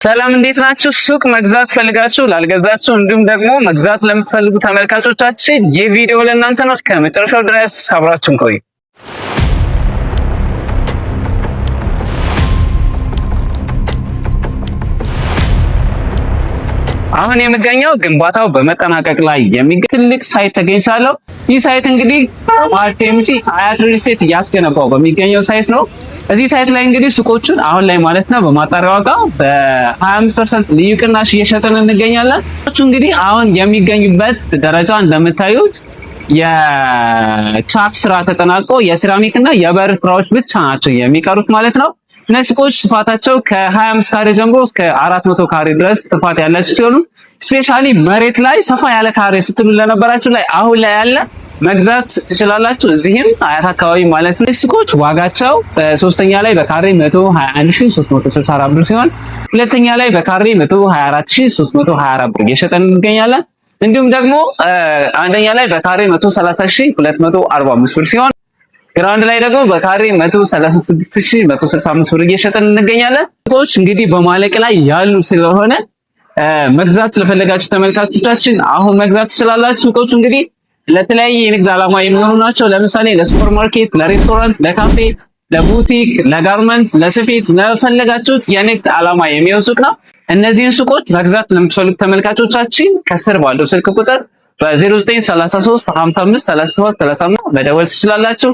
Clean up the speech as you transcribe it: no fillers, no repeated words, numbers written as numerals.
ሰላም እንዴት ናችሁ? ሱቅ መግዛት ፈልጋችሁ ላልገዛችሁ እንዲሁም ደግሞ መግዛት ለምትፈልጉ ተመልካቾቻችን ይህ ቪዲዮ ለእናንተ ነው። እስከ መጨረሻው ድረስ አብራችሁን ቆዩ። አሁን የምገኘው ግንባታው በመጠናቀቅ ላይ የሚገኝ ትልቅ ሳይት ተገኝቻለሁ። ይህ ሳይት እንግዲህ አርቴምሲ አያት ሪል ስቴት እያስገነባው በሚገኘው ሳይት ነው። እዚህ ሳይት ላይ እንግዲህ ሱቆቹን አሁን ላይ ማለት ነው በማጣሪያ ዋጋ በ25% ልዩ ቅናሽ እየሸጠን እንገኛለን። ሱቆቹ እንግዲህ አሁን የሚገኙበት ደረጃ እንደምታዩት የቻክ ስራ ተጠናቆ የሴራሚክ እና የበር ስራዎች ብቻ ናቸው የሚቀሩት ማለት ነው። እነዚህ ሱቆች ስፋታቸው ከ25 ካሬ ጀምሮ እስከ 400 ካሬ ድረስ ስፋት ያላቸው ሲሆኑ ስፔሻሊ መሬት ላይ ሰፋ ያለ ካሬ ስትሉ ለነበራችሁ ላይ አሁን ላይ ያለ መግዛት ትችላላችሁ። እዚህም አያት አካባቢ ማለት ነው። ሱቆች ዋጋቸው ሶስተኛ ላይ በካሬ 121364 ብር ሲሆን ሁለተኛ ላይ በካሬ 124324 ብር እየሸጠን እንገኛለን። እንዲሁም ደግሞ አንደኛ ላይ በካሬ 130245 ብር ሲሆን ግራውንድ ላይ ደግሞ በካሬ 136165 ብር እየሸጠን እንገኛለን። ሱቆች እንግዲህ በማለቅ ላይ ያሉ ስለሆነ መግዛት ለፈለጋችሁ ተመልካቾቻችን አሁን መግዛት ትችላላችሁ። ሱቆቹ እንግዲህ ለተለያየ የንግድ ዓላማ የሚሆኑ ናቸው። ለምሳሌ ለሱፐር ማርኬት፣ ለሬስቶራንት፣ ለካፌ፣ ለቡቲክ፣ ለጋርመንት፣ ለስፌት ለፈለጋችሁት የንግድ ዓላማ የሚሆን ሱቅ ነው። እነዚህን ሱቆች መግዛት ለምትፈልጉ ተመልካቾቻችን ከስር ባለው ስልክ ቁጥር በ0933 55 37 35 መደወል ትችላላችሁ።